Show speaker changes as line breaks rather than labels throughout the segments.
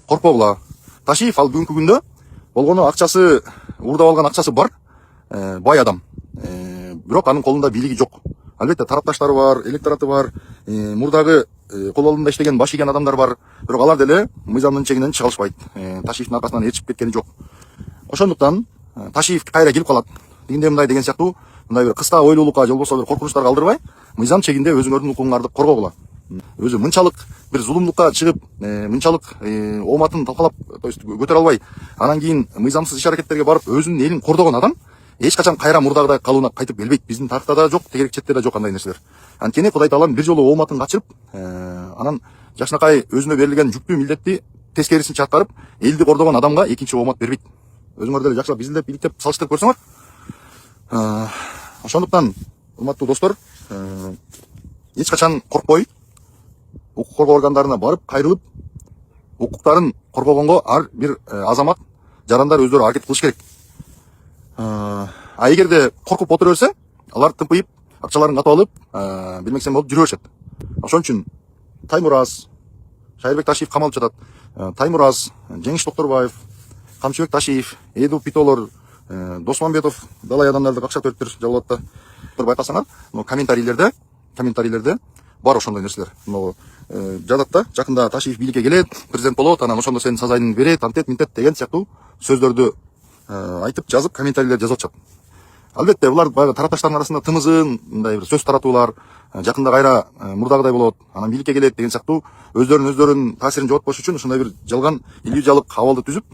коркпогула. Ташиев ал бүгүнкү күндө болгону акчасы, уурдап алган акчасы бар, бай адам. Бирок анын колунда бийлиги жок. Албетте тарапташтары бар, электораты бар, мурдагы кол алдында иштеген баш ийген адамдар бар. Бирок алар деле мыйзамдын чегинен чыга алышпайт. Ташиевдин аркасынан ээрчип кеткени жок. Ошондуктан Ташиев кайра келип калат. Дегенде мындай деген сыяктуу, мындай бир кыска ойлуулукка же болбосо бир коркунучтарга алдырбай, мыйзам чегинде өзүңөрдүн укугуңарды коргогула. Өзү мынчалык бир зулумдукка чыгып, мынчалык ооматын талкалап, то есть көтөрө албай, анан кийин мыйзамсыз иш аракеттерге барып өзүнүн элин кордогон адам эч качан кайра мурдагыдай калыбына кайтып келбейт. Биздин тарыхта да жок, тегерек четте да жок андай нерселер. Анткени Кудай Таалам бир жолу ооматын качырып, анан жакшынакай өзүнө берилген жүктүү милдетти тескерисинче аткарып, элди кордогон адамга экинчи оомат бербейт. Өзүңөр деле жакшылап изилдеп, иликтеп, салыштырып көрсөңөр. Ошондуктан, урматтуу достор, эч качан коркпой, укук коргоо органдарына барып, кайрылып, укуктарын коргогонго ар бир азамат, жарандар өздөрү аракет кылыш керек. А эгерде коркуп отура берсе, алар тымпыйып, акчаларын катып алып, билмексен болуп жүрө беришет. Ошон үчүн Таймураз, Шайырбек Ташиев камалып жатат. Таймураз, Жеңиш Токторбаев, Камчыбек Ташиев, Эду Питолор, Досманбетов, далай адамдарды какча төрттөр жалып атты. Байкасаңар, комментарийлерде бар ошондой нерселер. Жатат да, жакында Ташиев бийликке келет, президент болот, анан ошондо сенин сазайың берет, антет, минтет деген сыяктуу сөздөрдү айтып, жазып, комментарийлер жазып атышат. Албетте, булар баягы тарапташтардын арасында тымызын, мындай бир сөз таратуулар, жакында кайра мурдагыдай болот, анан бийликке келет деген сыяктуу өздөрүнүн таасирин жоготпош үчүн ушундай бир жалган иллюзиялык абалды түзүп,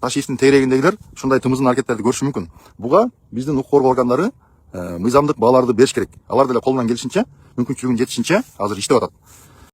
Ташиевдин тегерегиндегилер ушундай тымыздын аракеттерди көрүшү мүмкүн. Буга биздин укук коргоо органдары мыйзамдык бааларды бериш керек. Алар деле колунан келишинче, мүмкүнчүлүгүнүн жетишинче азыр иштеп атат.